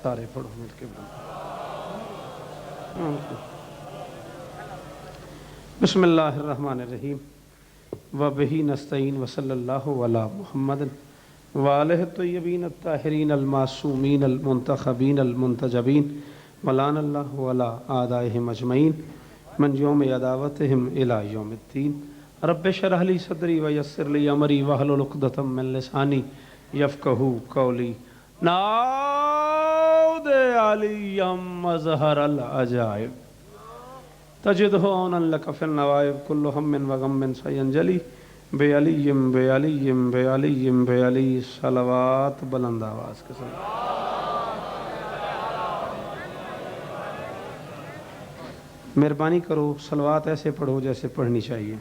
سارے پڑھو مل کے بسم اللہ الرحمن الرحیم وبہ نستعین وصلی اللہ علی محمد وآلہ الطیبین الطاہرین المعصومین المنتخبین المنتجبین ولعن اللہ علی اعدائہم اجمعین من یوم عداوتہم الی یوم الدین رب اشرح لی صدری ویسر لی امری واحلل عقدۃ من لسانی یفقہوا قولی نعوذ علی مظہر العجائب تجدہ عونا لک فی النوائب کل ہم وغم سینجلی بے علیم بے علیم بے علیم بے علی صلوات بلند آواز کے ساتھ مہربانی کرو صلوات ایسے پڑھو جیسے پڑھنی چاہیے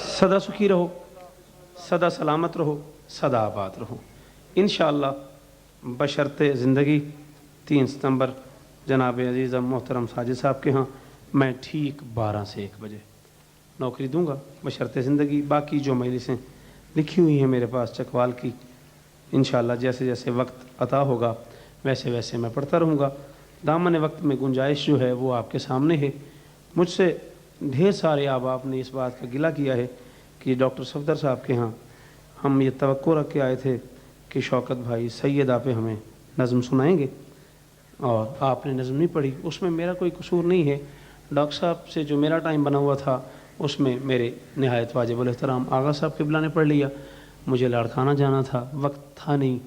سدا سکھی رہو سدا سلامت رہو سدا آباد رہو انشاءاللہ بشرط زندگی 3 ستمبر جناب عزیز محترم ساجد صاحب کے ہاں میں ٹھیک 12 سے 1 بجے نوکری دوں گا بشرط زندگی باقی جو مجلسیں لکھی ہوئی ہیں میرے پاس چکوال کی انشاءاللہ جیسے جیسے وقت عطا ہوگا ویسے ویسے میں پڑھتا رہوں گا دامن وقت میں گنجائش جو ہے وہ آپ کے سامنے ہے مجھ سے ڈھیر سارے احباب نے اس بات کا گلہ کیا ہے کہ ڈاکٹر صفدر صاحب کے ہاں ہم یہ توقع رکھ کے آئے تھے کہ شوکت بھائی سیدہ پہ ہمیں نظم سنائیں گے اور آپ نے نظم نہیں پڑھی اس میں میرا کوئی قصور نہیں ہے ڈاکٹر صاحب سے جو میرا ٹائم بنا ہوا تھا اس میں میرے نہایت واجب الاحترام آغا صاحب قبلہ نے پڑھ لیا مجھے لاڑکانہ جانا تھا وقت تھا نہیں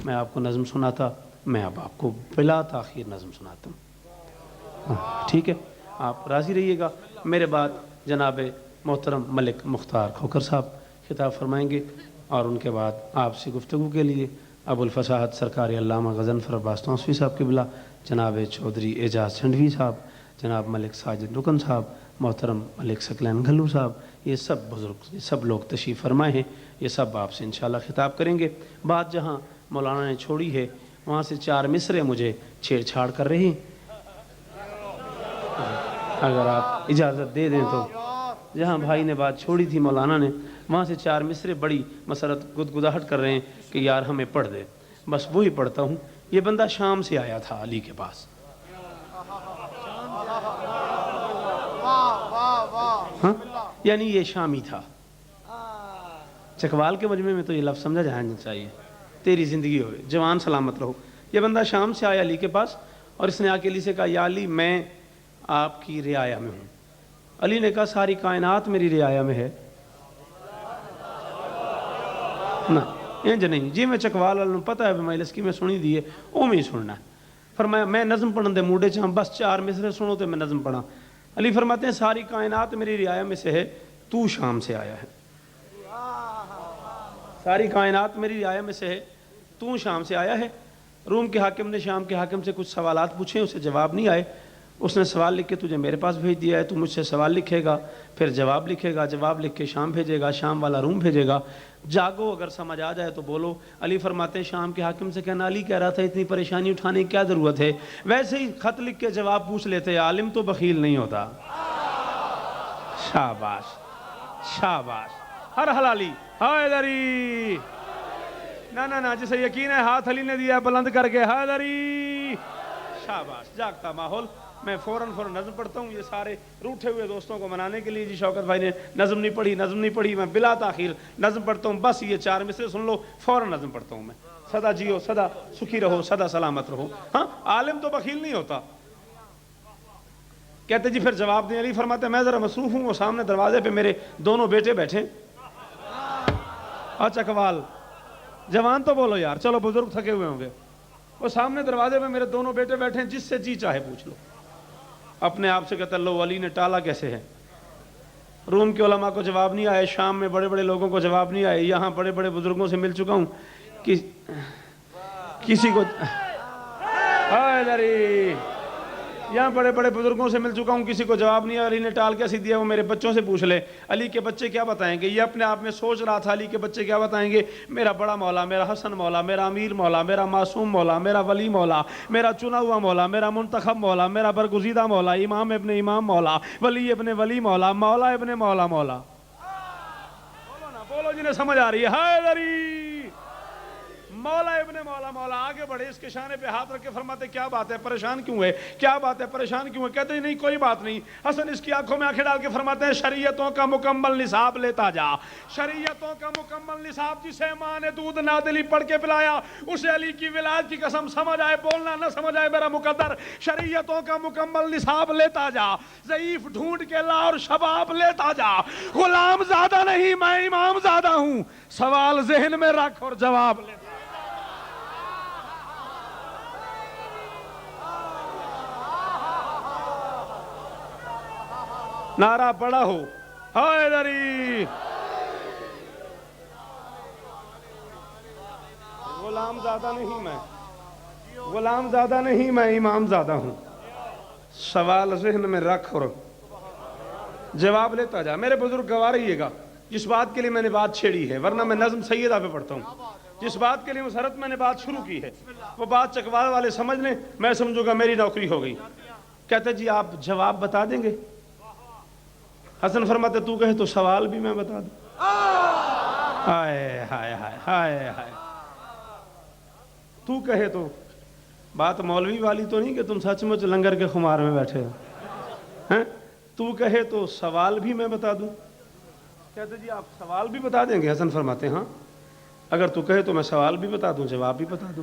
میں آپ کو نظم سناتا میں اب آپ کو بلا تاخیر نظم سناتا ہوں ٹھیک ہے آپ راضی رہیے گا میرے بعد جناب محترم ملک مختار کھوکر صاحب خطاب فرمائیں گے اور ان کے بعد آپ سے گفتگو کے لیے ابو الفصاحت سرکار علامہ غضنفر عباس توسوی صاحب قبلہ جناب چودھری اعجاز چھنڈوی صاحب جناب ملک ساجد رکن صاحب محترم ملک ثقلین گھلو صاحب یہ سب بزرگ یہ سب لوگ تشریف فرمائے ہیں یہ سب آپ سے انشاءاللہ خطاب کریں گے بات جہاں مولانا نے چھوڑی ہے وہاں سے 4 مصرے مجھے چھیڑ چھاڑ کر رہے ہیں اگر آپ اجازت دے دیں تو جہاں بھائی نے بات چھوڑی تھی مولانا نے وہاں سے 4 مصرے بڑی مسرت گدگداہٹ کر رہے ہیں کہ یار ہمیں پڑھ دے بس وہی پڑھتا ہوں یہ بندہ شام سے آیا تھا علی کے پاس ہاں یعنی یہ شامی تھا چکوال کے مجمع میں تو یہ لفظ سمجھا جانا چاہیے تیری زندگی ہوئے جوان سلامت رہو یہ بندہ شام سے آیا علی کے پاس اور اس نے آ کے علی سے کہا یا علی میں آپ کی رعایا میں ہوں علی نے کہا ساری کائنات میری رعایا میں ہے نا انج نہیں جی میں چکوال والوں پتہ ہے مجلس کی میں سنی دی ہے او میں ہی سننا ہے فرمایا میں نظم پڑھن دے موڈے چاہاں بس 4 مصرے سنو تو میں نظم پڑھا علی فرماتے ہیں ساری کائنات میری رعایا میں سے ہے تو شام سے آیا ہے ساری کائنات میری رعایا میں سے ہے تو شام سے آیا ہے روم کے حاکم نے شام کے حاکم سے کچھ سوالات پوچھے اسے جواب نہیں آئے اس نے سوال لکھ کے تجھے میرے پاس بھیج دیا ہے تو مجھ سے سوال لکھے گا پھر جواب لکھے گا جواب لکھ کے شام بھیجے گا شام والا روم بھیجے گا جاگو اگر سمجھ آ جائے تو بولو علی فرماتے ہیں شام کے حاکم سے کہنا علی کہہ رہا تھا اتنی پریشانی اٹھانے کی کیا ضرورت ہے ویسے ہی خط لکھ کے جواب پوچھ لیتے عالم تو بخیل نہیں ہوتا شاباش شاباش ہر حلالی حیدری نا جسے یقین ہے ہاتھ علی نے دیا بلند کر کے حیدری شاباش جاگتا ماحول میں فوراً نظم پڑھتا ہوں یہ سارے روٹھے ہوئے دوستوں کو منانے کے لیے جی شوکت بھائی نے نظم نہیں پڑھی میں بلا تاخیر نظم پڑھتا ہوں بس یہ 4 مصرے سن لو فوراً نظم پڑھتا ہوں میں سدا جیو سدا سکھی رہو سدا سلامت رہو ہاں عالم تو بخیل نہیں ہوتا کہتے جی پھر جواب دیں علی فرماتے میں ذرا مصروف ہوں وہ سامنے دروازے پہ میرے دونوں بیٹے بیٹھے اچھا چکوال جوان تو بولو یار چلو بزرگ تھکے ہوئے ہوں گے وہ سامنے دروازے پہ میرے دونوں بیٹے بیٹھے ہیں جس سے جی چاہے پوچھ لو اپنے آپ سے کہتا اللہ علی نے ٹالا کیسے ہے روم کے علماء کو جواب نہیں آئے شام میں بڑے بڑے لوگوں کو جواب نہیں آئے یہاں بڑے بڑے بزرگوں سے مل چکا ہوں کسی کو یہاں بڑے بڑے بزرگوں سے مل چکا ہوں کسی کو جواب نہیں علی نے ٹال کیسے دیا وہ میرے بچوں سے پوچھ لے علی کے بچے کیا بتائیں گے یہ اپنے آپ میں سوچ رہا تھا علی کے بچے کیا بتائیں گے میرا بڑا مولا میرا حسن مولا میرا امیر مولا میرا معصوم مولا میرا ولی مولا میرا چنا ہوا مولا میرا منتخب مولا میرا برگزیدہ مولا امام ابن امام مولا ولی ابن ولی مولا مولا ابن مولا مولا بولو نا بولو جنہیں سمجھ آ رہی ہے حیدری مولا ابن مولا مولا آگے بڑھے، اس کے شانے پہ ہاتھ رکھ کے فرماتے کیا بات ہے، پریشان کیوں ہے، کیا بات ہے، پریشان کیوں ہے؟ کہتے ہیں نہیں کوئی بات نہیں۔ حسن اس کی آنکھوں میں آنکھیں ڈال کے فرماتے ہیں شریعتوں کا مکمل نصاب لیتا جا، شریعتوں کا مکمل نصاب، جسے ماں نے دودھ نادلی پڑھ کے پلایا اسے علی کی ولایت کی قسم سمجھ آئے بولنا نہ سمجھ آئے میرا مقدر، شریعتوں کا مکمل نصاب لیتا جا، ضعیف ڈھونڈ کے لا اور شباب لیتا جا، غلام زیادہ نہیں میں امام زیادہ ہوں، سوال ذہن میں رکھ اور جواب لیتا۔ نعرہ پڑا ہو حیدری، غلام زیادہ نہیں میں، غلام زیادہ نہیں میں امام زیادہ ہوں، سوال ذہن میں رکھ اور جواب لیتا جا۔ میرے بزرگ گواہ رہیے گا جس بات کے لیے میں نے بات چھیڑی ہے، ورنہ میں نظم سیدہ پہ پڑھتا ہوں، جس بات کے لیے مسرت میں نے بات شروع کی ہے وہ بات چکوال والے سمجھ لیں، میں سمجھوں گا میری نوکری ہو گئی۔ کہتے جی آپ جواب بتا دیں گے؟ حسن فرماتے تو کہے تو سوال بھی میں بتا دوں۔ ہائے ہائے ہائے ہائے ہائے، تو کہے تو بات مولوی والی تو نہیں کہ تم سچ مچ لنگر کے خمار میں بیٹھے ہو، تو کہے تو سوال بھی میں بتا دوں۔ کہتے جی آپ سوال بھی بتا دیں گے؟ حسن فرماتے ہاں، اگر تو کہے تو میں سوال بھی بتا دوں جواب بھی بتا دوں۔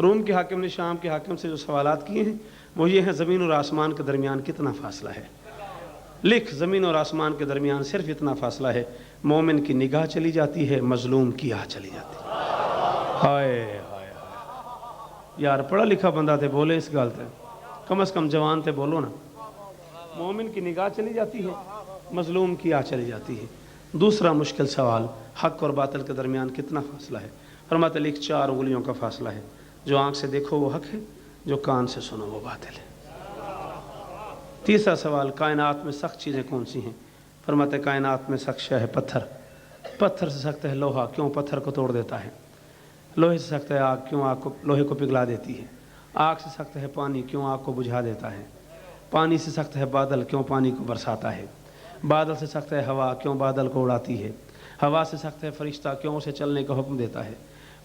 روم کے حاکم نے شام کے حاکم سے جو سوالات کیے ہیں وہ یہ ہیں زمین اور آسمان کے درمیان کتنا فاصلہ ہے؟ لکھ زمین اور آسمان کے درمیان صرف اتنا فاصلہ ہے، مومن کی نگاہ چلی جاتی ہے، مظلوم کی آہ چلی جاتی ہے۔ ہائے ہائے یار پڑھا لکھا بندہ تھے بولے اس گال تے، کم از کم جوان تھے بولو نا۔ مومن کی نگاہ چلی جاتی ہے، مظلوم کی آہ چلی جاتی ہے۔ دوسرا مشکل سوال، حق اور باطل کے درمیان کتنا فاصلہ ہے؟ فرماتے لکھ 4 انگلیوں کا فاصلہ ہے، جو آنکھ سے دیکھو وہ حق ہے، جو کان سے سنو وہ باطل ہے۔ تیسرا سوال، کائنات میں سخت چیزیں کون سی ہیں؟ فرماتے کائنات میں سخت شے ہے پتھر، پتھر سے سخت ہے لوہا، کیوں پتھر کو توڑ دیتا ہے؟ لوہے سے سخت ہے آگ، کیوں آگ کو لوہے کو پگھلا دیتی ہے؟ آگ سے سخت ہے پانی، کیوں آگ کو بجھا دیتا ہے؟ پانی سے سخت ہے بادل، کیوں پانی کو برساتا ہے؟ بادل سے سخت ہے ہوا، کیوں بادل کو اڑاتی ہے؟ ہوا سے سخت ہے فرشتہ، کیوں اسے چلنے کا حکم دیتا ہے؟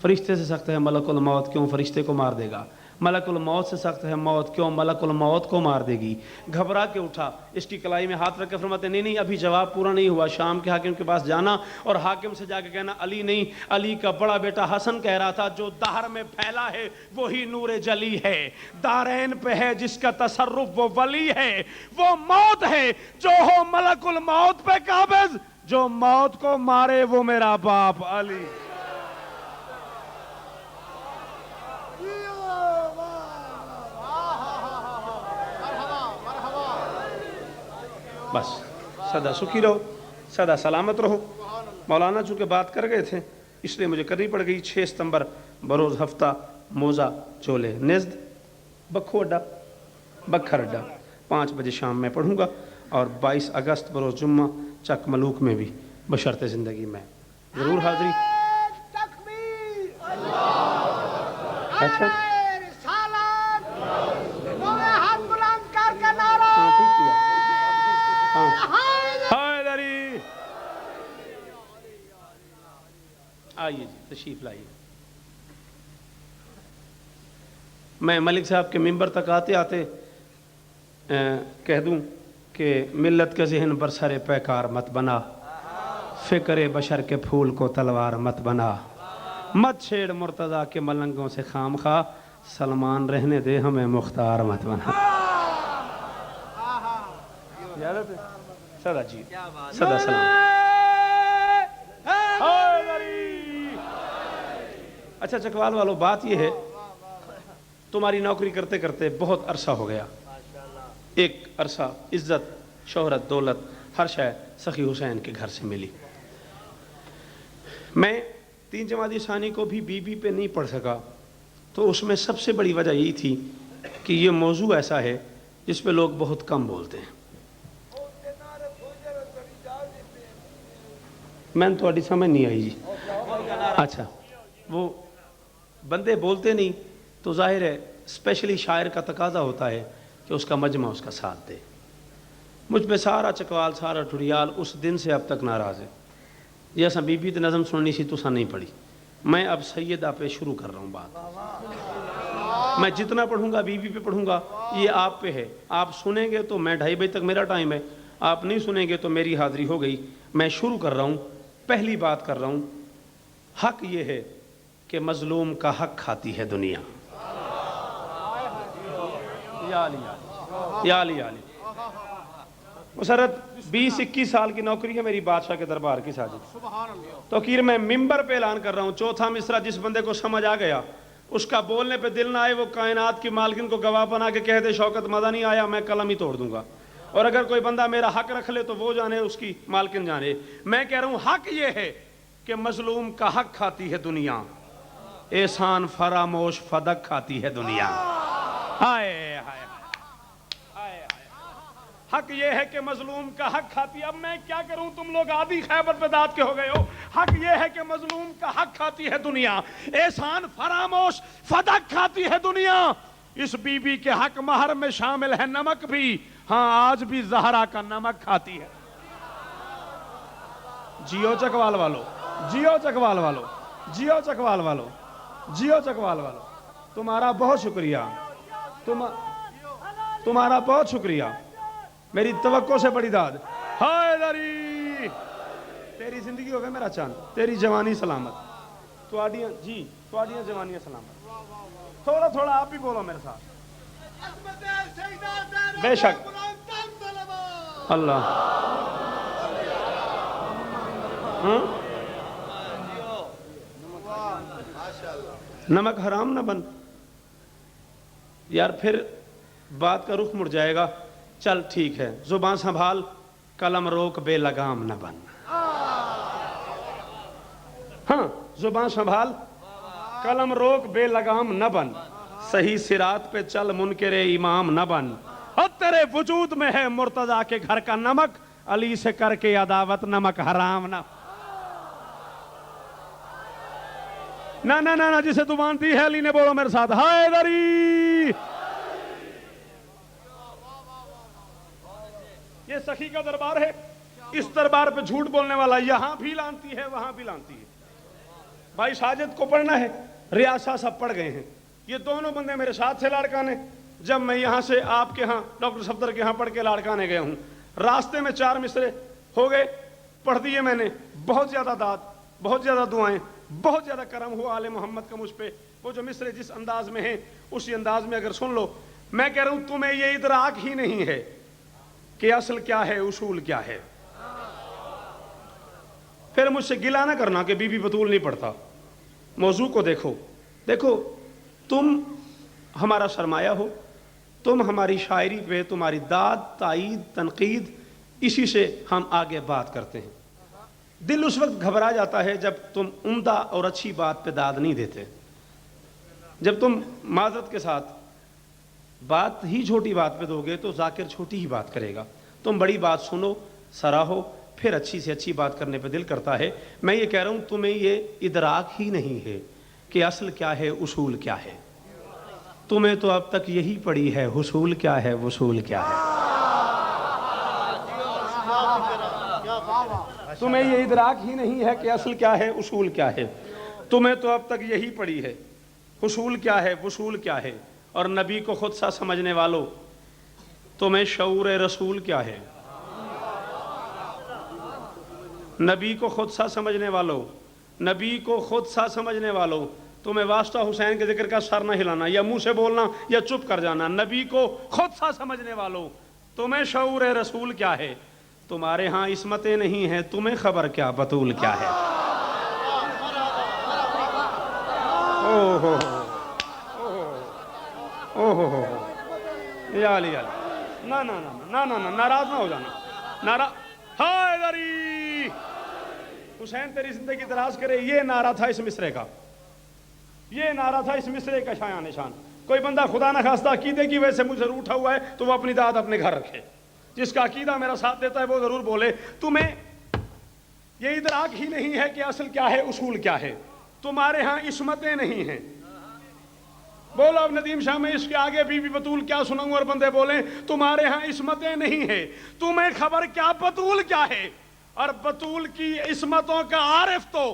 فرشتے سے سخت ہے ملک الموت، کیوں فرشتے کو مار دے گا؟ ملک الموت سے سخت ہے موت، کیوں ملک الموت کو مار دے گی؟ گھبرا کے اٹھا، اس کی کلائی میں ہاتھ رکھ کے فرماتے نہیں ابھی جواب پورا نہیں ہوا، شام کے حاکم کے پاس جانا اور حاکم سے جا کے کہنا علی نہیں، علی کا بڑا بیٹا حسن کہہ رہا تھا جو دہر میں پھیلا ہے وہی نور جلی ہے، دارین پہ ہے جس کا تصرف وہ ولی ہے، وہ موت ہے جو ہو ملک الموت پہ قابض، جو موت کو مارے وہ میرا باپ علی۔ بس سدا سکھی رہو، سدا سلامت رہو۔ مولانا چونکہ بات کر گئے تھے اس لیے مجھے کرنی پڑ گئی۔ 6 ستمبر بروز ہفتہ موزہ چولے نزد بکھو اڈا بکھر اڈا 5 بجے شام میں پڑھوں گا، اور 22 اگست بروز جمعہ چک ملوک میں بھی بشرط زندگی میں ضرور حاضری۔ اچھا آئیے جی تشریف لائیے۔ میں ملک صاحب کے ممبر تک آتے آتے کہہ دوں کہ ملت کا ذہن برسر پیکار مت بنا، فکر بشر کے پھول کو تلوار مت بنا، مت چھیڑ مرتضیٰ کے ملنگوں سے خام خواہ، سلمان رہنے دے ہمیں مختار مت بنا۔ صدا جی صدا سلام۔ اچھا چکوال والو بات یہ ہے تمہاری نوکری کرتے کرتے بہت عرصہ ہو گیا، ایک عرصہ عزت شہرت دولت ہر شے سخی حسین کے گھر سے ملی۔ میں 3 جمادی ثانی کو بھی بی بی پہ نہیں پڑھ سکا، تو اس میں سب سے بڑی وجہ یہی تھی کہ یہ موضوع ایسا ہے جس پہ لوگ بہت کم بولتے ہیں۔ میں تو اڈی سمجھ نہیں آئی جی۔ اچھا وہ بندے بولتے نہیں تو ظاہر ہے اسپیشلی شاعر کا تقاضا ہوتا ہے کہ اس کا مجمع اس کا ساتھ دے۔ مجھ پہ سارا چکوال سارا ٹھڑیال اس دن سے اب تک ناراض ہے، جیسا بی بی تے نظم سننی سی تو سا نہیں پڑھی، میں اب سیدہ پہ شروع کر رہا ہوں بات. میں جتنا پڑھوں گا بی بی پہ پڑھوں گا، یہ آپ پہ ہے. آپ سنیں گے تو میں 2:30 بجے تک میرا ٹائم ہے، آپ نہیں سنیں گے تو میری حاضری ہو گئی. میں شروع کر رہا ہوں، پہلی بات کر رہا ہوں. حق یہ ہے کہ مظلوم کا حق کھاتی ہے دنیا. یا علی یا علی یا علی. مسرت 20-21 سال کی نوکری ہے میری بادشاہ کے دربار کی ساجد. تو میں ممبر پہ اعلان کر رہا ہوں، چوتھا مصرع جس بندے کو سمجھ آ گیا، اس کا بولنے پہ دل نہ آئے، وہ کائنات کی مالکن کو گواہ بنا کے کہہ دے شوکت مزہ نہیں آیا، میں قلم ہی توڑ دوں گا. اور اگر کوئی بندہ میرا حق رکھ لے تو وہ جانے، اس کی مالکن جانے. میں کہہ رہا ہوں حق یہ ہے کہ مظلوم کا حق کھاتی ہے دنیا، احسان فراموش فدق کھاتی ہے دنیا. ہائے ہائے. حق یہ ہے کہ مظلوم کا حق کھاتی ہے. اب میں کیا کروں، تم لوگ عادی خیبر پہ داد کے ہو گئے ہو. حق یہ ہے کہ مظلوم کا حق کھاتی ہے دنیا، احسان فراموش فدق کھاتی ہے دنیا. اس بی بی کے حق مہر میں شامل ہے نمک بھی، ہاں آج بھی زہرا کا نمک کھاتی ہے. جیو چکوال والو، جیو چکوال والو، جیو چکوال والو، جیو چکوال والو، تمہارا بہت شکریہ، تمہارا بہت شکریہ. میری توقع سے بڑی داد. ہائے دری، تیری زندگی ہو گئے میرا چاند، تیری جوانی سلامت، تواڈیاں جی تواڈیاں جوانیاں سلامت. تھوڑا تھوڑا آپ بھی بولو میرے ساتھ. بے شک اللہ. نمک حرام نہ بن یار، پھر بات کا رخ مڑ جائے گا. چل ٹھیک ہے، زبان سنبھال، قلم روک بے لگام نہ بن. ہاں زبان سنبھال، قلم روک بے لگام نہ بن. صحیح صراط پہ چل، منکر امام نہ بن. اور تیرے وجود میں ہے مرتضیٰ کے گھر کا نمک، علی سے کر کے عداوت نمک حرام نہ. نہ جسے تو مانتی ہے علی نے، بولو میرے ساتھ ہائے دری. یہ سخی کا دربار ہے، اس دربار پہ جھوٹ بولنے والا یہاں بھی لانتی ہے وہاں بھی لانتی ہے. بھائی ساجد کو پڑھنا ہے، ریاض سب پڑھ گئے ہیں. یہ دونوں بندے میرے ساتھ سے لاڑکانے. جب میں یہاں سے آپ کے ہاں ڈاکٹر صفدر کے ہاں پڑھ کے لاڑکانے گیا ہوں، راستے میں 4 مصرے ہو گئے، پڑھ دیے میں نے. بہت زیادہ داد، بہت زیادہ دعائیں، بہت زیادہ کرم ہوا آل محمد کا مجھ پہ. وہ جو مصرے جس انداز میں ہیں اسی انداز میں اگر سن لو. میں کہہ رہا ہوں تمہیں یہ ادراک ہی نہیں ہے کہ اصل کیا ہے، اصول کیا ہے. پھر مجھ سے گلہ نہ کرنا کہ بی بی بطول نہیں پڑھتا. موضوع کو دیکھو. دیکھو تم ہمارا سرمایہ ہو، تم ہماری شاعری پہ تمہاری داد، تائید، تنقید، اسی سے ہم آگے بات کرتے ہیں. دل اس وقت گھبرا جاتا ہے جب تم عمدہ اور اچھی بات پہ داد نہیں دیتے. جب تم معذرت کے ساتھ بات ہی چھوٹی بات پہ دو گے تو ذاکر چھوٹی ہی بات کرے گا. تم بڑی بات سنو، سراہو، پھر اچھی سے اچھی بات کرنے پہ دل کرتا ہے. میں یہ کہہ رہا ہوں تمہیں یہ ادراک ہی نہیں ہے کہ اصل کیا ہے، اصول کیا ہے. تمہیں تو اب تک یہی پڑی ہے، حصول کیا ہے، وصول کیا ہے. تمہیں یہ ادراک ہی نہیں ہے کہ اصل کیا ہے، اصول کیا ہے. تمہیں تو اب تک یہی پڑی ہے، حصول کیا ہے، وصول کیا ہے. اور نبی کو خود سا سمجھنے والوں، تمہیں شعور رسول کیا ہے. نبی کو خود سا سمجھنے والوں، نبی کو خود سا سمجھنے والوں، تمہیں واسطہ حسین کے ذکر کا سر نہ ہلانا، یا منہ سے بولنا یا چپ کر جانا. نبی کو خود سا سمجھنے والوں، تمہیں شعور رسول کیا ہے. تمہارے ہاں عصمتیں نہیں ہیں، تمہیں خبر کیا بطول کیا ہے. اوہ ہو اوہ ہو یا علی علی. نہ ناراض نہ ہو جانا. ہائے دری. حسین تیری زندگی دراز کرے. یہ نعرہ تھا اس مصرے کا، یہ نعرہ تھا اس مصرے کا شایان نشان. کوئی بندہ خدا نہ خواستہ عقیدے کی وجہ سے مجھ سے روٹھا ہوا ہے تو وہ اپنی داد اپنے گھر رکھے. جس کا عقیدہ میرا ساتھ دیتا ہے وہ ضرور بولے. تمہیں یہ ادراک ہی نہیں ہے کہ اصل کیا ہے، اصول کیا ہے. تمہارے ہاں عصمتیں نہیں ہیں. بولو اب ندیم شاہ میں اس کے آگے بی بی بطول کیا سناؤں اور بندے بولیں تمہارے ہاں عصمتیں نہیں ہیں. تمہیں خبر کیا بطول کیا ہے. اور بطول کی عصمتوں کا عارف تو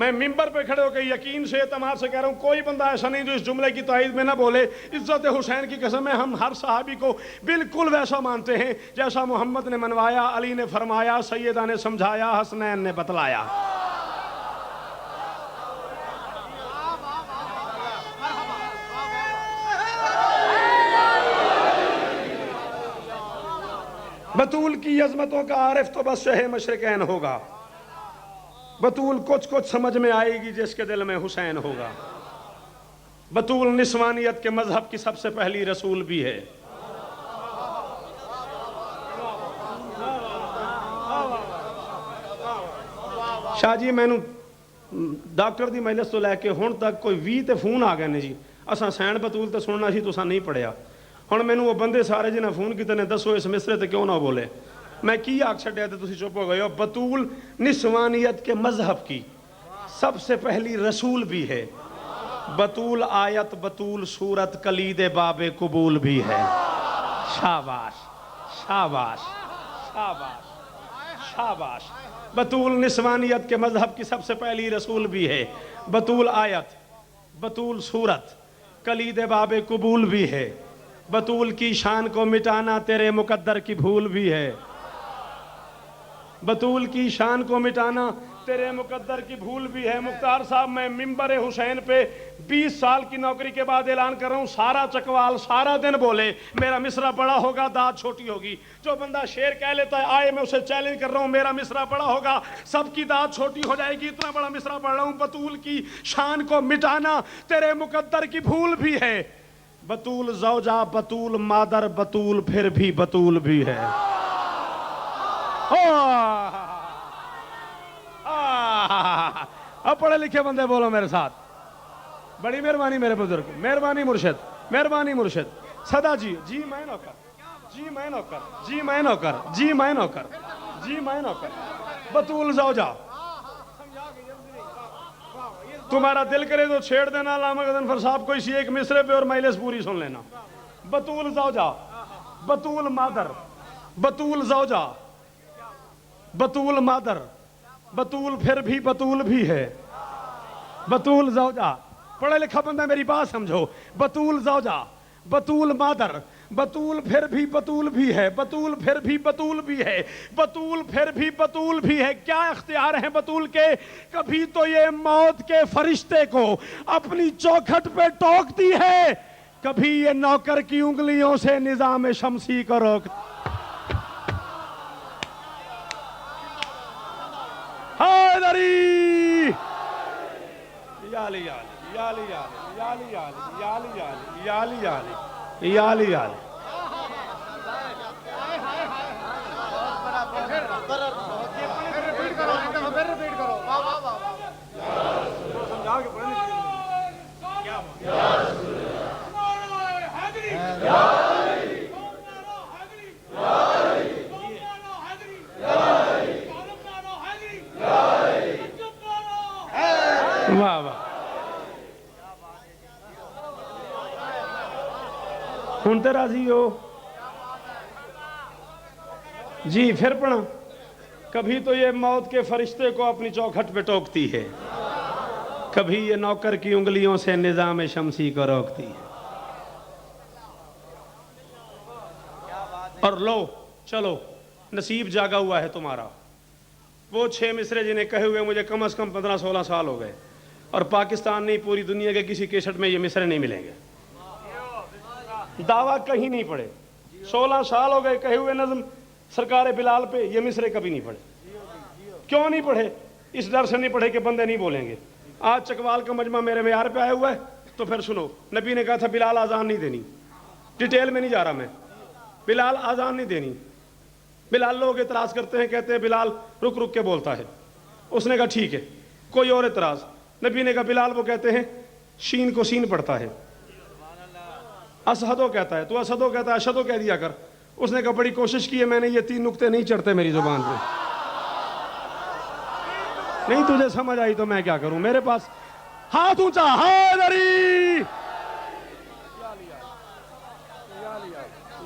میں ممبر پہ کھڑے ہو کے یقین سے اعتماد سے کہہ رہا ہوں کوئی بندہ ایسا نہیں جو اس جملے کی تائید میں نہ بولے عزت حسین کی قسم ہے ہم ہر صحابی کو بالکل ویسا مانتے ہیں جیسا محمد نے منوایا، علی نے فرمایا، سیدہ نے سمجھایا، حسنین نے بتلایا۔ بطول کی عظمتوں کا عارف تو بس شہ مشرقین ہوگا، بطول کچھ سمجھ میں آئے گی جس کے دل میں حسین ہوگا۔ بطول نسوانیت کے مذہب کی سب سے پہلی رسول بھی ہے۔ شاہ جی میں ڈاکٹر دی مجلس تو لے کے ہن تک کوئی 20 تے فون آ گئے نے جی، اساں سین بطول تے سننا سی تساں نہیں پڑھیا۔ ہن مینوں وہ بندے سارے جنہاں فون کیتے نے دسو اس مصرے تے کیوں نہ بولے، میں کی آگ چھڈیا تے تسی چپ ہو گئے ہو۔ بطول نسوانیت کے مذہب کی سب سے پہلی رسول بھی ہے، بطول آیت، بطول صورت، کلید باب قبول بھی ہے۔ شاباش شاباش شاباش شاباش۔ بطول نسوانیت کے مذہب کی سب سے پہلی رسول بھی ہے، بطول آیت، بطول صورت، کلید باب قبول بھی ہے، بطول کی شان کو مٹانا تیرے مقدر کی بھول بھی ہے، بطول کی شان کو مٹانا تیرے مقدر کی بھول بھی ہے۔ مختار صاحب میں ممبر حسین پہ 20 سال کی نوکری کے بعد اعلان کر رہا ہوں، سارا چکوال سارا دن بولے میرا مصرع بڑا ہوگا داد چھوٹی ہوگی۔ جو بندہ شعر کہہ لیتا ہے آئے میں اسے چیلنج کر رہا ہوں میرا مصرع بڑا ہوگا سب کی داد چھوٹی ہو جائے گی، اتنا بڑا مصرع پڑھ رہا ہوں۔ بطول کی شان کو مٹانا تیرے مقدر کی بھول بھی ہے، بطول زوجہ، بطول مادر، بطول پھر بھی بطول بھی ہے۔ اب پڑھے لکھے بندے بولو میرے ساتھ، بڑی مہربانی میرے بزرگ، مہربانی مرشد، مہربانی مرشد۔ صدا جی، جی میں نوکر، جی میں نوکر، جی میں نوکر، جی میں نوکر، جی میں نوکر۔ بطول زوجہ، تمہارا دل کرے تو چھیڑ دینا علامہ غضنفر صاحب کو اسی ایک مصرے پہ اور مجلس پوری سن لینا۔ بطول زوجہ، بطول مادر، بطول زوجہ، بطول مادر، بطول پھر بھی بطول بھی ہے، بطول زوجہ۔ پڑھا لکھا بندہ میری بات سمجھو، بطول زوجہ، بطول مادر، بطول پھر بھی بطول بھی ہے، بطول پھر بھی بطول بھی ہے، بطول پھر بھی بطول بھی ہے۔ کیا اختیار ہیں بطول کے؟ کبھی تو یہ موت کے فرشتے کو اپنی چوکھٹ پہ ٹوکتی ہے، کبھی یہ نوکر کی انگلیوں سے نظام شمسی کو روکتی۔ حیدری یا علی یا علی یا علی یا علی یا علی یا علی یا علی یا علی یا علی۔ واہ واہ، ہن تے راضی ہو جی؟ پھر پڑھا، کبھی تو یہ موت کے فرشتے کو اپنی چوکھٹ پہ ٹوکتی ہے، کبھی یہ نوکر کی انگلیوں سے نظام شمسی کو روکتی ہے۔ اور لو چلو نصیب جاگا ہوا ہے تمہارا، وہ 6 مصرے جنہیں کہے ہوئے مجھے کم از کم 15-16 سال ہو گئے، اور پاکستان نہیں پوری دنیا کے کسی کیسٹ میں یہ مصرے نہیں ملیں گے، دعویٰ کہیں نہیں پڑے۔ 16 سال ہو گئے کہے ہوئے نظم سرکار بلال پہ، یہ مصرے کبھی نہیں پڑھے۔ کیوں نہیں پڑھے؟ اس ڈر سے نہیں پڑھے کہ بندے نہیں بولیں گے۔ آج چکوال کا مجمع میرے معیار پہ آیا ہوا ہے تو پھر سنو، نبی نے کہا تھا بلال آزان نہیں دینی، ڈیٹیل میں نہیں جا رہا میں، بلال آزان نہیں دینی۔ بلال لوگ اعتراض کرتے ہیں، کہتے ہیں بلال رک رک کے بولتا ہے، اس نے کہا ٹھیک ہے۔ کوئی اور اعتراض، نبی نے کہا بلال وہ کہتے ہیں شین کو سین پڑھتا ہے، اسحدو کہتا ہے، تو اسحدو کہتا ہے اشہدو کہہ دیا کر۔ اس نے کہا بڑی کوشش کی ہے میں نے، یہ 3 نقطے نہیں چڑھتے میری زبان پہ، نہیں تجھے سمجھ آئی تو میں کیا کروں، میرے پاس ہاتھ اونچا، حیدری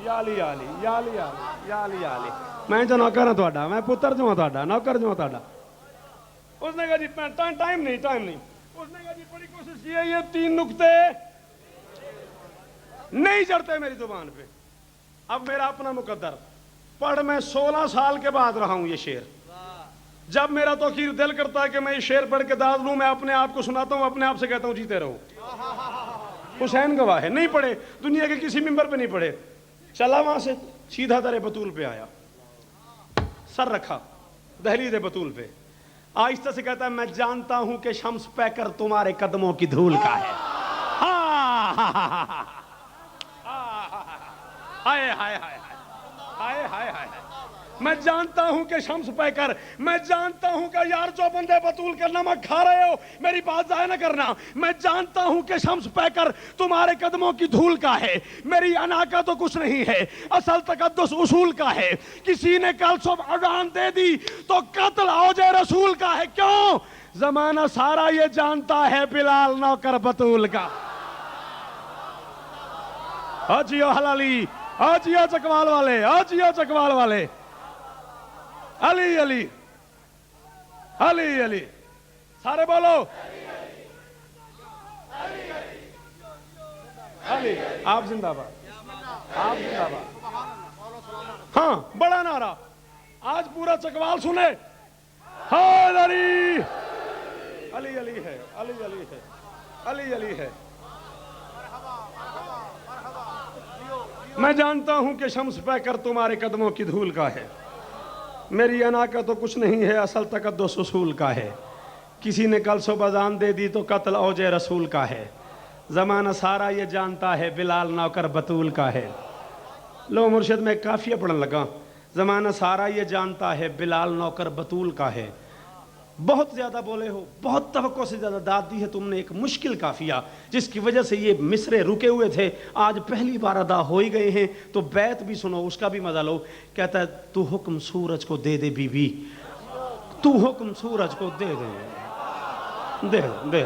یا علی یا علی یا علی یا علی یا علی۔ میں جو نوکر ہوں تہاڈا، میں پتر جو ہوں تہاڈا، نوکر جو ہوں تہاڈا۔ اس نے کہا جی ٹائم نہیں. اس نے کہا جی بڑی کوشش کی ہے, یہ 3 نکتے نہیں چڑھتے میری زبان پہ. اب میرا اپنا مقدر پڑھ میں 16 سال کے بعد رہا ہوں یہ شعر. جب میرا توقیر دل کرتا ہے کہ میں یہ شعر پڑھ کے داد لوں, میں اپنے آپ کو سناتا ہوں, اپنے آپ سے کہتا ہوں جیتے رہو. حسین گواہ ہے, نہیں پڑھے دنیا کے کسی ممبر پہ نہیں پڑھے. چلا وہاں سے سیدھا در بطول پہ آیا, سر رکھا دہلیز بطول پہ, آہستہ سے کہتا ہے میں جانتا ہوں کہ شمس پیکر تمہارے قدموں کی دھول کا ہے. ہائے ہائے ہائے ہائے ہائے ہائے. میں جانتا ہوں کہ شمس پیکر, میں جانتا ہوں کہ یار جو بندے بطول کا نمک کھا رہے ہو میری بات ضائع نہ کرنا, میں جانتا ہوں کہ شمس پیکر تمہارے قدموں کی دھول کا ہے. میری انا کا تو کچھ نہیں ہے, اصل تقدس اصول کا ہے. کسی نے کل صبح اذان دے دی تو قتل اوج رسول کا ہے. کیوں؟ زمانہ سارا یہ جانتا ہے بلال نوکر بطول کا. آجیو حلالی, آجیو چکوال والے, آجیو چکوال والے. علی علی علی علی, سارے بولو علی. آپ زندہ باد, آپ زندہ باد. ہاں بڑا نعرہ آج پورا چکوال سنے, علی علی علی ہے, علی علی ہے, علی علی ہے. میں جانتا ہوں کہ شمس پیکر تمہارے قدموں کی دھول کا ہے. میری انا کا تو کچھ نہیں ہے, اصل تقدس اصول کا ہے. کسی نے کل صبح اذان دے دی تو قتل اوج رسول کا ہے. زمانہ سارا یہ جانتا ہے بلال نوکر بطول کا ہے. لو مرشد میں قافیہ پڑھن لگا, زمانہ سارا یہ جانتا ہے بلال نوکر بطول کا ہے. بہت زیادہ بولے ہو, بہت توقع سے زیادہ داد دی ہے تم نے ایک مشکل قافیہ جس کی وجہ سے یہ مصرے رکے ہوئے تھے, آج پہلی بار ادا ہو ہی گئے ہیں. تو بیت بھی سنو, اس کا بھی مزہ لو. کہتا ہے تو حکم سورج کو دے دے بی بی, تو حکم سورج کو دے دے, دے دے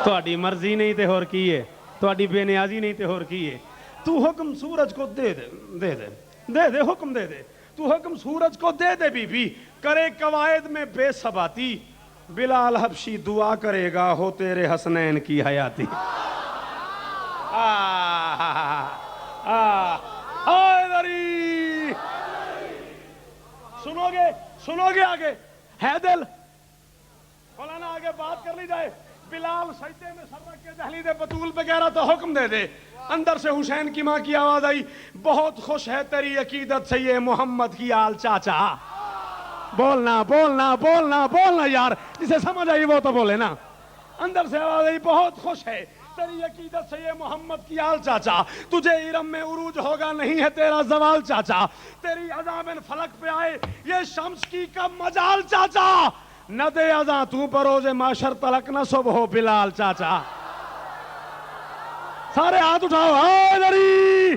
تہاڈی مرضی نہیں تے ہور کی ہے, تہاڈی بے نیازی نہیں تے ہور کی ہے. تو حکم سورج کو دے دے, دے دے, دے دے, حکم دے دے. تو حکم سورج کو دے دے بی بی, کرے قواعد میں بے ثباتی. بلال حبشی دعا کرے گا ہو تیرے حسنین کی حیاتی. حیدری سنو گے, سنو گے آگے ہے دل. مولانا آگے بات کر لی جائے. بلال سجدے میں سر رکھ کے دہلیز بطول پہ کہہ رہا تھا حکم دے دے. اندر سے حسین کی ماں کی آواز آئی, بہت خوش ہے تیری عقیدت سے یہ محمد کی آل چاچا. بولنا بولنا بولنا بولنا یار, جسے سمجھ آئی وہ تو بولے نا. اندر سے آواز آئی بہت خوش ہے تیری عقیدت سے یہ محمد کی آل چاچا. تجھے ارم میں عروج ہوگا نہیں ہے تیرا زوال چاچا. تیری عذاب فلک پہ آئے یہ شمس کی کب مجال چاچا. نہ دے اذاں تو بروز معاشر تلک نہ صبح ہو بلال چاچا. سارے ہاتھ اٹھاؤ, حیدری.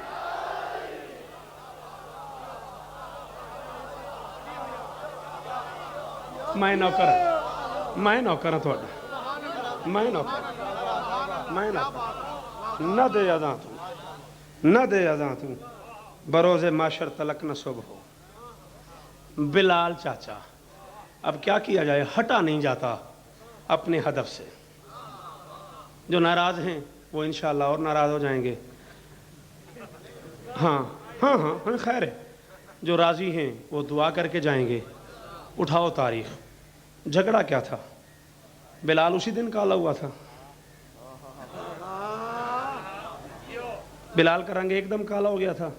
میں نوکر ہوں تھوڑا, میں نوکر. نہ دے اذاں تو, نہ دے اذاں تو بروز معاشر تلک نہ صبح ہو بلال چاچا. اب کیا کیا جائے, ہٹا نہیں جاتا اپنے ہدف سے. جو ناراض ہیں وہ انشاءاللہ اور ناراض ہو جائیں گے. ہاں ہاں ہاں خیر ہے. جو راضی ہیں وہ دعا کر کے جائیں گے. اٹھاؤ تاریخ, جھگڑا کیا تھا؟ بلال اسی دن کالا ہوا تھا. بلال کا رنگ ایک دم کالا ہو گیا تھا,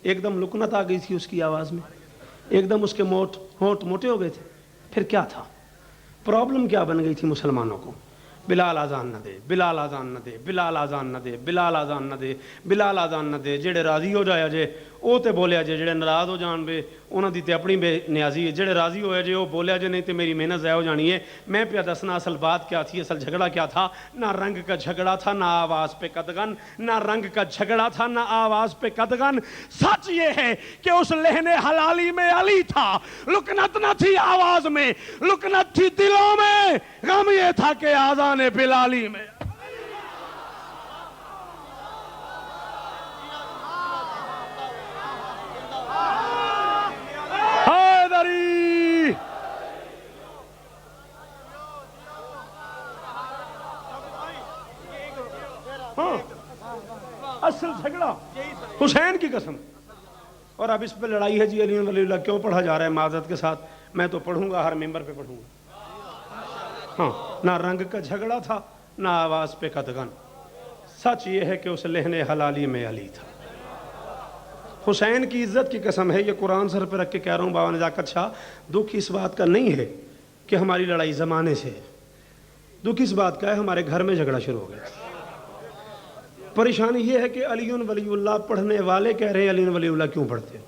ایک دم لکنت آ گئی تھی اس کی آواز میں, ایک دم اس کے ہونٹ موٹے ہو گئے تھے. پھر کیا تھا پرابلم, کیا بن گئی تھی مسلمانوں کو؟ بلال آزان نہ دے, بلال آزان نہ دے, بلال آزان نہ دے, بلال آزان نہ دے, بلال آزان نہ دے. جڑے راضی ہو جایا جے وہ تے بولیا جے, جڑے ناراض ہو جان بے انہاں دی تے اپنی بے نیازی ہے. جڑے راضی ہوئے جے وہ بولیا جے, نہیں تے میری محنت ضائع ہو جانی ہے. میں پیا دسنا اصل بات کیا تھی, اصل جھگڑا کیا تھا. نہ رنگ کا جھگڑا تھا نہ آواز پہ قدغن, نہ رنگ کا جھگڑا تھا نہ آواز پہ قدغن. سچ یہ ہے کہ اس لہن حلالی میں علی تھا, لکنت نہ تھی آواز میں, لکنت تھی دلوں میں. غم یہ تھا کہ آذان بلالی میں. حیدری اصل جھگڑا حسین کی قسم. اور اب اس پہ لڑائی ہے جی علی ولی اللہ کیوں پڑھا جا رہا ہے معذرت کے ساتھ, میں تو پڑھوں گا, ہر ممبر پہ پڑھوں گا. ہاں, نہ رنگ کا جھگڑا تھا نہ آواز پہ قدغن. سچ یہ ہے کہ اس لہن حلالی میں علی تھا. حسین کی عزت کی قسم ہے, یہ قرآن سر پہ رکھ کے کہہ رہا ہوں بابا نزاکت شاہ, دکھ اس بات کا نہیں ہے کہ ہماری لڑائی زمانے سے ہے, دکھ اس بات کا ہے ہمارے گھر میں جھگڑا شروع ہو گیا. پریشانی یہ ہے کہ علی ولی اللہ پڑھنے والے کہہ رہے ہیں علی ولی اللہ کیوں پڑھتے ہیں.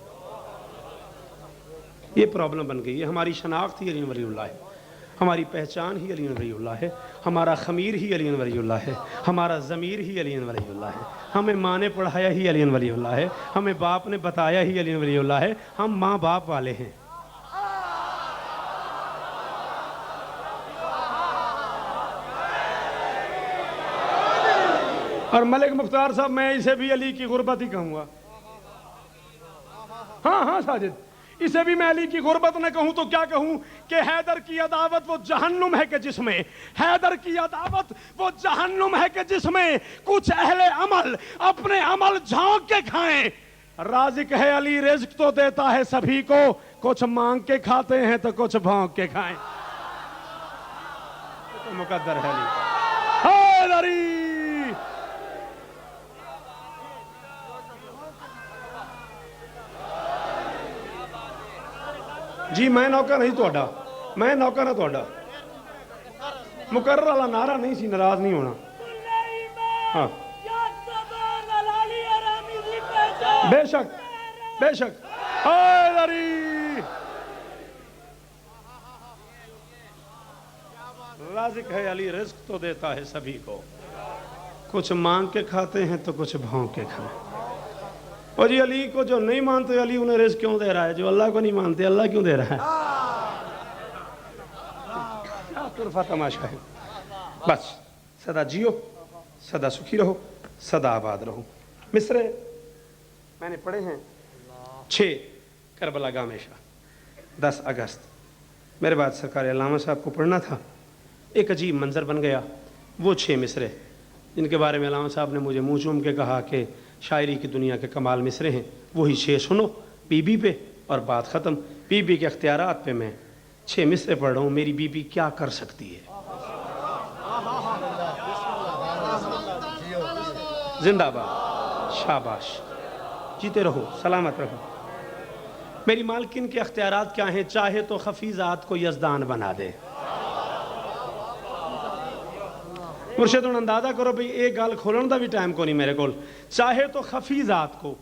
یہ پرابلم بن گئی ہے. ہماری شناخت ہی علی ولی اللہ ہے, ہماری پہچان ہی علی ولی اللہ ہے, ہمارا خمیر ہی علی ولی اللہ ہے, ہمارا ضمیر ہی علی ولی اللہ ہے, ہمیں ماں نے پڑھایا ہی علی ولی اللہ ہے, ہمیں باپ نے بتایا ہی علی ولی اللہ ہے, ہم ماں باپ والے ہیں. اور ملک مختار صاحب میں اسے بھی علی کی غربت ہی کہوں گا. ہاں ساجد, اسے بھی میں علی کی غربت نہ کہوں تو کیا کہوں کہ حیدر کی عداوت وہ جہنم ہے کہ جس میں, حیدر کی عداوت وہ جہنم ہے کہ جس میں کچھ اہل عمل اپنے عمل جھونک کے کھائیں. رازق ہے علی رزق تو دیتا ہے سبھی کو, کچھ مانگ کے کھاتے ہیں تو کچھ بھونک کے کھائیں. تو مقدر ہے علی حیدری. جی میں نوکر نہیں توڑا, میں نوکر ہوں توڑا. مقرر والا نعرہ نہیں سی, ناراض نہیں ہونا. ہاں بے شک بے شک. حیدری رازق ہے علی رزق تو دیتا ہے سبھی کو, کچھ مانگ کے کھاتے ہیں تو کچھ بھونک کے کھائیں. اور جی علی کو جو نہیں مانتے علی انہیں رزق کیوں دے رہا ہے, جو اللہ کو نہیں مانتے اللہ کیوں دے رہا ہے. کیا طرفہ تماشا ہے. بس سدا جیو, سدا سکھی رہو, سدا آباد رہو. مصرے میں نے پڑھے ہیں 6 کربلا گام شاہ 10 اگست. میرے بعد سرکار علامہ صاحب کو پڑھنا تھا. ایک عجیب منظر بن گیا. وہ 6 مصرے جن کے بارے میں علامہ صاحب نے مجھے منہ چوم کے کہا کہ شاعری کی دنیا کے کمال مصرے ہیں, وہی 6 سنو بی بی پہ اور بات ختم. بی بی کے اختیارات پہ میں 6 مصرے پڑھ رہا ہوں. میری بی بی کیا کر سکتی ہے. زندہ باد, شاباش, جیتے رہو, سلامت رہو. میری مالکن کے اختیارات کیا ہیں؟ چاہے تو خفی ذات کو یزدان بنا دے. مرشد ہوں اندازہ کرو بھئی ایک گال کھولن دا بھی ٹائم کو نہیں میرے کول. چاہے تو خفی ذات کو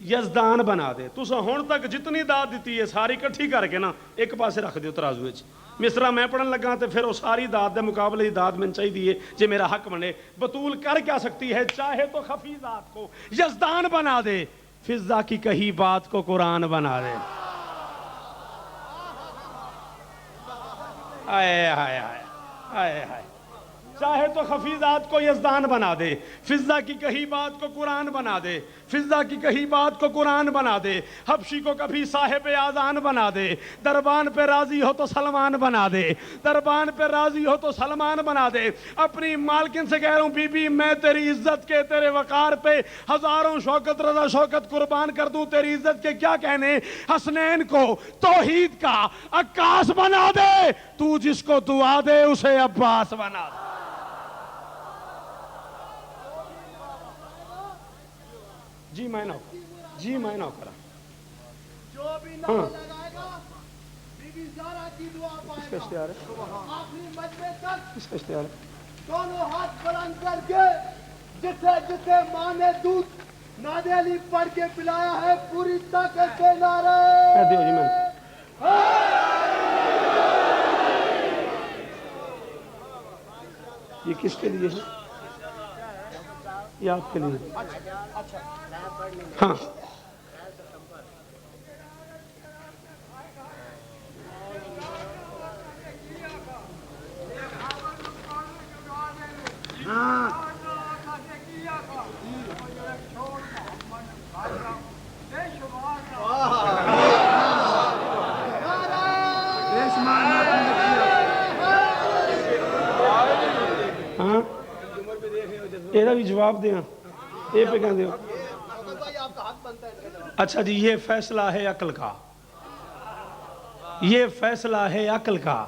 یزدان بنا دے. تسا ہون تک جتنی داد دیتی ہے ساری کٹھی کر کے نا ایک پاسے رکھ دیو ترازو وچ. مصرا میں پڑھن لگا تے پھر وہ ساری داد دے مقابلے دی داد میں چاہی دیئے جے میرا حق بنے. بطول کر کیا سکتی ہے؟ چاہے تو خفی ذات کو یزدان بنا دے, فضا کی کہی بات کو قرآن بنا دے. آئے آئے آئے آئے آئے. چاہے تو خفی ذات کو یزدان بنا دے, فضا کی کہی بات کو قرآن بنا دے, فضا کی کہی بات کو قرآن بنا دے. حبشی کو کبھی صاحب آذان بنا دے, دربان پہ راضی ہو تو سلمان بنا دے, دربان پہ راضی ہو تو سلمان بنا دے. اپنی مالکن سے کہہ رہا ہوں بی بی میں تیری عزت کے تیرے وقار پہ ہزاروں شوکت رضا شوکت قربان کر دوں. تیری عزت کے کیا کہنے, حسنین کو توحید کا عکاس بنا دے, تو جس کو دعا دے اسے عباس بنا دے. جی میں نہ کرا جو بھی نہ لگائے گا بی بی زہرا کی دعا پائے گا. اشتہار ہے آخری مجمع تک, اس کا اشتہار ہے دونوں ہاتھ بلند کر کے جتھے جتھے ماں نے دودھ نادے علی پڑھ کے پلایا ہے پوری طاقت سے نعرہ دیو. جی میں یہ کس کے لیے ہے؟ یہ آپ کے لیے. ہاں یہ بھی جواب دیا. یہ پہ کہہ دے اچھا جی، یہ فیصلہ ہے عقل کا، یہ فیصلہ ہے عقل کا،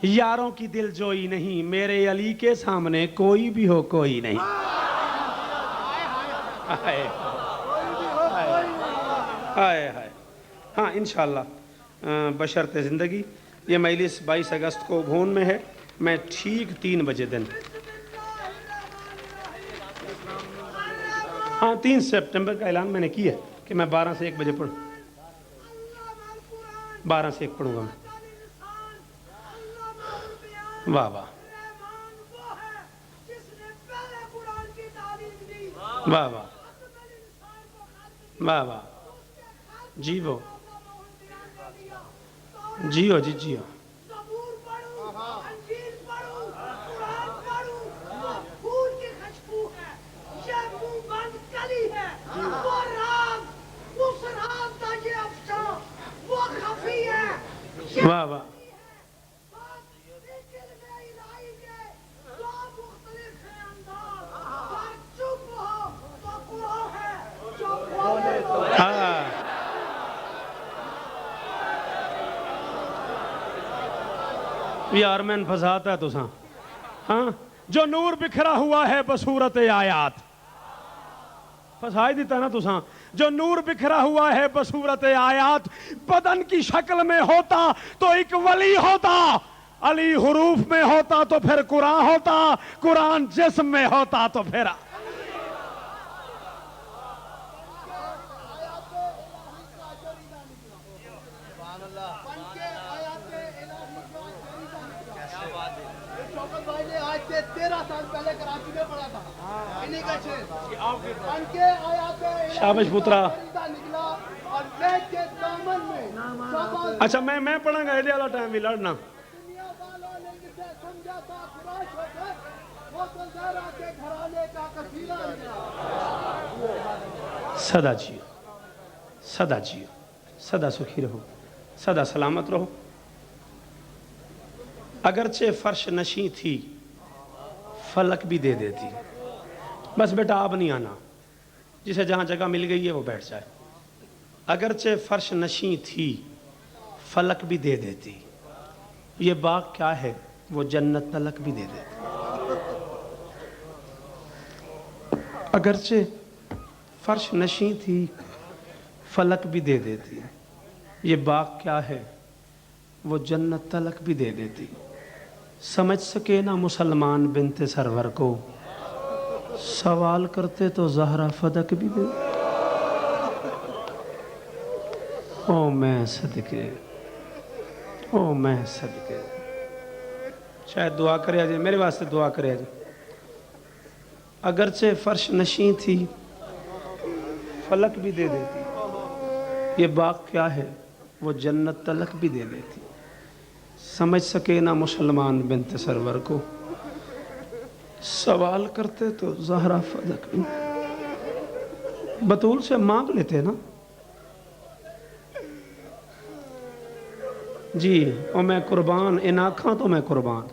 یاروں کی دل جوئی نہیں، میرے علی کے سامنے کوئی بھی ہو کوئی نہیں۔ آئے آئے آئے۔ ہاں انشاءاللہ بشرط زندگی یہ مجلس 22 اگست کو بھون میں ہے، میں ٹھیک 3 بجے دن، ہاں 3 سپٹمبر کا اعلان میں نے کیا ہے کہ میں 12 سے 1 بجے پڑھوں، 12 سے 1 پڑھوں گا میں۔ واہ واہ واہ واہ واہ واہ، جی وہ جیو جی جیو۔ واہ واہ ہاں، یار میں پھنساتا ہے تو ساں، ہاں جو نور بکھرا ہوا ہے بصورت آیات، پھنسائی دیتا نا تو ساں، جو نور بکھرا ہوا ہے بصورت آیات، بدن کی شکل میں ہوتا تو ایک ولی ہوتا، علی حروف میں ہوتا تو پھر قرآن ہوتا، قرآن جسم میں ہوتا تو پھر شابش پترا۔ اچھا میں پڑھا گا ایڈے والا ٹائم بھی لڑنا۔ سدا جیو، سدا جیو، سدا سکھی رہو، سدا سلامت رہو۔ اگرچہ فرش نشیں تھی فلک بھی دے دیتی، بس بیٹا آپ نہیں آنا، جسے جہاں جگہ مل گئی ہے وہ بیٹھ جائے۔ اگرچہ فرش نشیں تھی فلک بھی دے دیتی، یہ باغ کیا ہے وہ جنت تلک بھی دے دیتی۔ اگرچہ فرش نشیں تھی فلک بھی دے دیتی، یہ باغ کیا ہے وہ جنت تلک بھی دے دیتی۔ سمجھ سکے نہ مسلمان بنت سرور کو، سوال کرتے تو زہرا فدق بھی دے۔ او میں صدقے، او میں صدقے، شاید دعا کرے آجائے، میرے واسطے دعا کرے آجائے۔ اگرچہ فرش نشیں تھی فلک بھی دے دیتی، یہ باغ کیا ہے وہ جنت تلک بھی دے دیتی۔ سمجھ سکے نہ مسلمان بنت سرور کو، سوال کرتے تو زہرا فدق بھی۔ بطول سے مانگ لیتے نا جی، اور میں قربان، ان آنکھاں تو میں قربان۔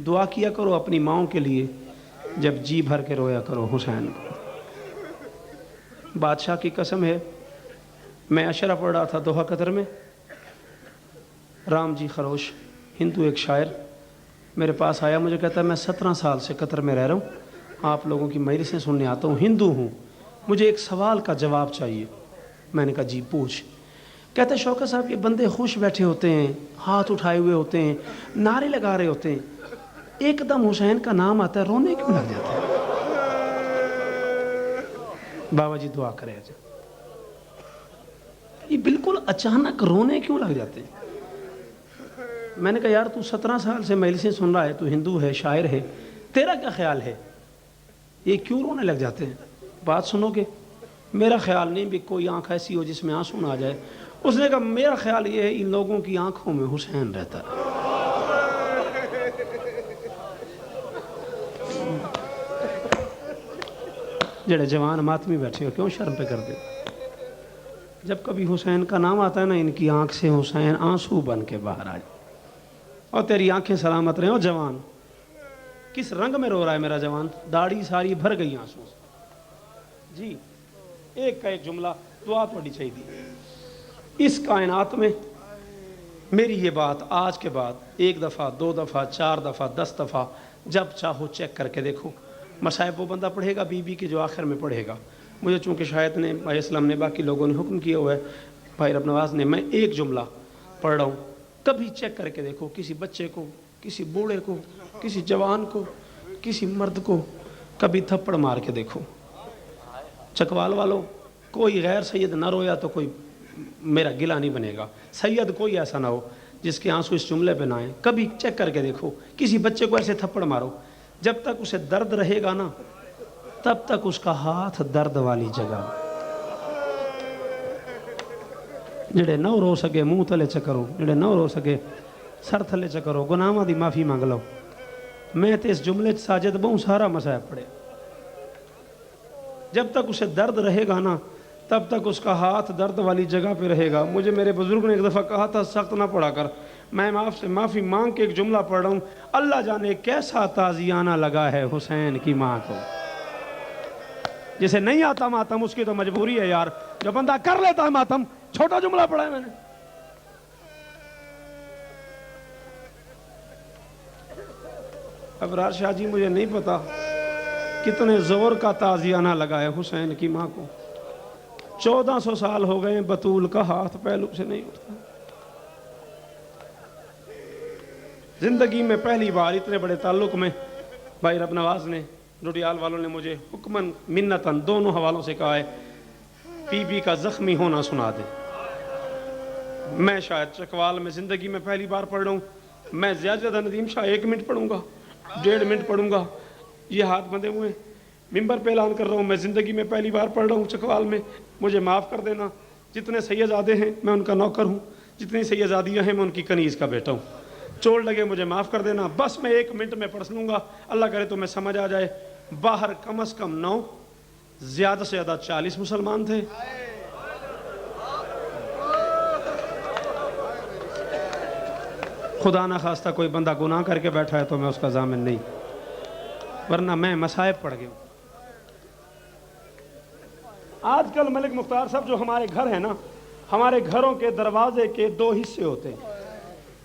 دعا کیا کرو اپنی ماؤں کے لیے، جب جی بھر کے رویا کرو حسین کو۔ بادشاہ کی قسم ہے، میں اشرف پڑھ رہا تھا دوحہ قطر میں، رام جی خروش ہندو ایک شاعر میرے پاس آیا، مجھے کہتا ہے میں 17 سال سے قطر میں رہ رہا ہوں، آپ لوگوں کی مجلسیں سننے آتا ہوں، ہندو ہوں، مجھے ایک سوال کا جواب چاہیے۔ میں نے کہا جی پوچھ۔ کہتے شوکت صاحب یہ بندے خوش بیٹھے ہوتے ہیں، ہاتھ اٹھائے ہوئے ہوتے ہیں، نعرے لگا رہے ہوتے ہیں، ایک دم حسین کا نام آتا ہے رونے کیوں لگ جاتے ہیں؟ بابا جی دعا کرے آجا، یہ بالکل اچانک رونے کیوں لگ جاتے ہیں؟ میں نے کہا یار تو 17 سال سے مجلسیں سن رہا ہے، تو ہندو ہے، شاعر ہے، تیرا کیا خیال ہے یہ کیوں رونے لگ جاتے ہیں؟ بات سنو گے؟ میرا خیال نہیں بھی کوئی آنکھ ایسی ہو جس میں آنسو نہ آ جائے۔ اس نے کہا میرا خیال یہ ہے ان لوگوں کی آنکھوں میں حسین رہتا ہے۔ جڑے جوان ماتمی بیٹھے ہو کیوں شرم پہ کر دے؟ جب کبھی حسین کا نام آتا ہے نا، ان کی آنکھ سے حسین آنسو بن کے باہر آئے، اور تیری آنکھیں سلامت رہیں ہو جوان۔ کس رنگ میں رو رہا ہے میرا جوان؟ داڑھی ساری بھر گئی آنسوں سے جی. ایک کا ایک جملہ دعا تھوڑی چاہیے. اس کائنات میں میری یہ بات آج کے بعد 1 دفعہ 2 دفعہ 4 دفعہ 10 دفعہ جب چاہو چیک کر کے دیکھو. مصائب وہ بندہ پڑھے گا بی بی کی جو آخر میں پڑھے گا. مجھے چونکہ شاید نے بھائی اسلام نے باقی لوگوں نے حکم کیا ہوا ہے، بھائی رب نواز نے، میں ایک جملہ پڑھ رہا ہوں، کبھی چیک کر کے دیکھو. کسی بچے کو، کسی بوڑھے کو، کسی جوان کو، کسی مرد کو کبھی تھپڑ مار کے دیکھو. چکوال والوں، کوئی غیر سید نہ رویا تو کوئی میرا گلہ نہیں بنے گا. سید کوئی ایسا نہ ہو جس کے آنسو اس جملے پہ نہ آئیں. کبھی چیک کر کے دیکھو، کسی بچے کو ایسے تھپڑ مارو، جب تک اسے درد رہے گا نا تب تک اس کا ہاتھ درد والی جگہ. جڑے نہ رو سکے منہ تلے چکرو، جڑے نہ رو سکے سر تھلے چکرو، گناہاں دی معافی مانگ لو. میں تے اس جملے ساجد بہوں سارا مسائب پڑھے. جب تک اسے درد رہے گا نا تب تک اس کا ہاتھ درد والی جگہ پہ رہے گا. مجھے میرے بزرگ نے ایک دفعہ کہا تھا سخت نہ پڑھا کر. میں آپ سے معافی مانگ کے ایک جملہ پڑھ رہا ہوں، اللہ جانے کیسا تازیانہ لگا ہے حسین کی ماں کو. جسے نہیں آتا ماتم اس کی تو مجبوری ہے یار. جو بندہ کر لیتا ہے ماتم، چھوٹا جملہ پڑھا ہے میں نے. ابرار شاہ جی مجھے نہیں پتا کتنے زور کا تازیانہ لگا ہے حسین کی ماں کو. 1400 سال ہو گئے بطول کا ہاتھ پہلو سے نہیں اٹھتا. زندگی میں پہلی بار اتنے بڑے تعلق میں بھائی رب نواز نے، ڈوڈیال والوں نے مجھے حکمن منتن دونوں حوالوں سے کہا ہے بی بی کا زخمی ہونا سنا دے. میں شاید چکوال میں زندگی میں پہلی بار پڑھ رہا ہوں. میں زیادہ زیادہ ندیم شاہ 1 منٹ پڑھوں گا، 1.5 منٹ پڑھوں گا. یہ ہاتھ بندھے ہوئے ممبر پہ اعلان کر رہا ہوں، میں زندگی میں پہلی بار پڑھ رہا ہوں چکوال میں. مجھے معاف کر دینا. جتنے سیدزادے ہیں میں ان کا نوکر ہوں، جتنی سیدزادیاں ہیں میں ان کی کنیز کا بیٹا ہوں. چوٹ لگے مجھے معاف کر دینا. بس میں 1 منٹ میں پڑھ لوں گا، اللہ کرے تو میں سمجھ آ جائے. باہر کم از کم 9، زیادہ سے زیادہ 40 مسلمان تھے. خدا نہ خواستہ کوئی بندہ گناہ کر کے بیٹھا ہے تو میں اس کا ضامن نہیں، ورنہ میں مصائب پڑھ گیا ہوں. آج کل ملک مختار صاحب جو ہمارے گھر ہیں نا، ہمارے گھروں کے دروازے کے 2 حصے ہوتے ہیں.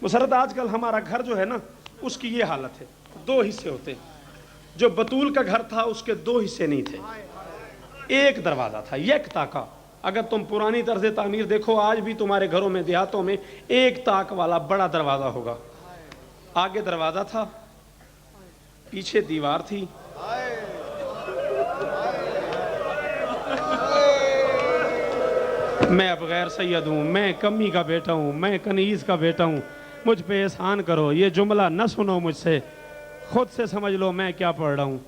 مسرت آج کل ہمارا گھر جو ہے نا اس کی یہ حالت ہے، 2 حصے ہوتے ہیں. جو بطول کا گھر تھا اس کے 2 حصے نہیں تھے، 1 دروازہ تھا یک تاکا. اگر تم پرانی طرز تعمیر دیکھو آج بھی تمہارے گھروں میں دیہاتوں میں 1 تاک والا بڑا دروازہ ہوگا. آگے دروازہ تھا، پیچھے دیوار تھی. میں اب غیر سید ہوں، میں کمی کا بیٹا ہوں، میں کنیز کا بیٹا ہوں. مجھ پہ احسان کرو، یہ جملہ نہ سنو مجھ سے، خود سے سمجھ لو میں کیا پڑھ رہا ہوں.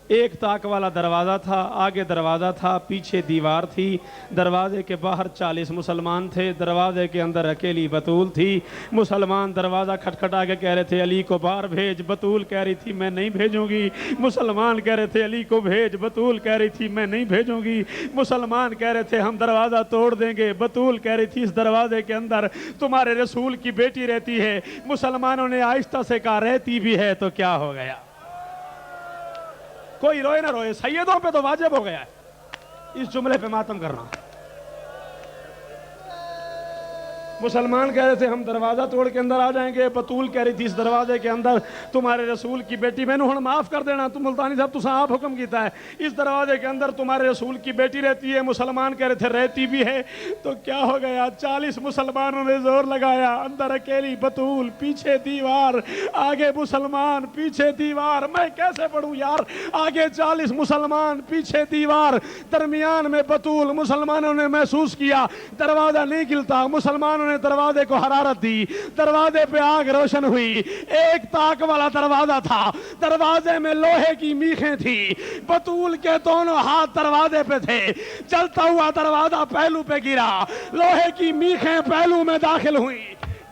1 تاک والا دروازہ تھا، آگے دروازہ تھا، پیچھے دیوار تھی. دروازے کے باہر 40 مسلمان تھے، دروازے کے اندر اکیلی بطول تھی. مسلمان دروازہ کھٹکھٹا کے کہہ رہے تھے علی کو باہر بھیج. بطول کہہ رہی تھی میں نہیں بھیجوں گی. مسلمان کہہ رہے تھے علی کو بھیج. بطول کہہ رہی تھی میں نہیں بھیجوں گی. مسلمان کہہ رہے تھے ہم دروازہ توڑ دیں گے. بطول کہہ رہی تھی اس دروازے کے اندر تمہارے رسول کی بیٹی رہتی ہے. مسلمانوں نے آہستہ سے کہا رہتی بھی ہے تو کیا ہو گیا. کوئی روئے نہ روئے، سیدوں پہ تو واجب ہو گیا ہے اس جملے پہ ماتم کرنا. مسلمان کہہ رہے تھے ہم دروازہ توڑ کے اندر آ جائیں گے. بطول کہہ رہی تھی اس دروازے کے اندر تمہارے رسول کی بیٹی. میں نے ہن معاف کر دینا، تم ملتانی صاحب تسا آپ حکم کیتا ہے، اس دروازے کے اندر تمہارے رسول کی بیٹی رہتی ہے. مسلمان کہہ رہے تھے رہتی بھی ہے تو کیا ہو گیا. 40 مسلمانوں نے زور لگایا. اندر اکیلی بطول، پیچھے دیوار، آگے مسلمان، پیچھے دیوار. میں کیسے پڑھوں یار، آگے 40 مسلمان، پیچھے دیوار، درمیان میں بطول. مسلمانوں نے محسوس کیا دروازہ نہیں کھلتا. مسلمانوں نے دروازے کو حرارت دی، دروازے پہ آگ روشن ہوئی. 1 تاک والا دروازہ تھا، دروازے میں لوہے کی میخیں تھی. بطول کے دونوں ہاتھ دروازے پہ تھے. چلتا ہوا دروازہ پہلو پہ گرا، لوہے کی میخیں پہلو میں داخل ہوئی،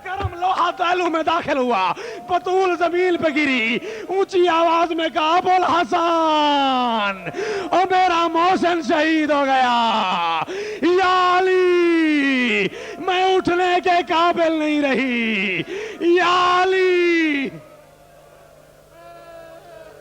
گرم لوہا پہلو میں داخل ہوا. بطول زمین پہ گری، اونچی آواز میں کہا ابو الحسن او میرا محسن شہید ہو گیا. یا علی میں اٹھنے کے قابل نہیں رہی. یا علی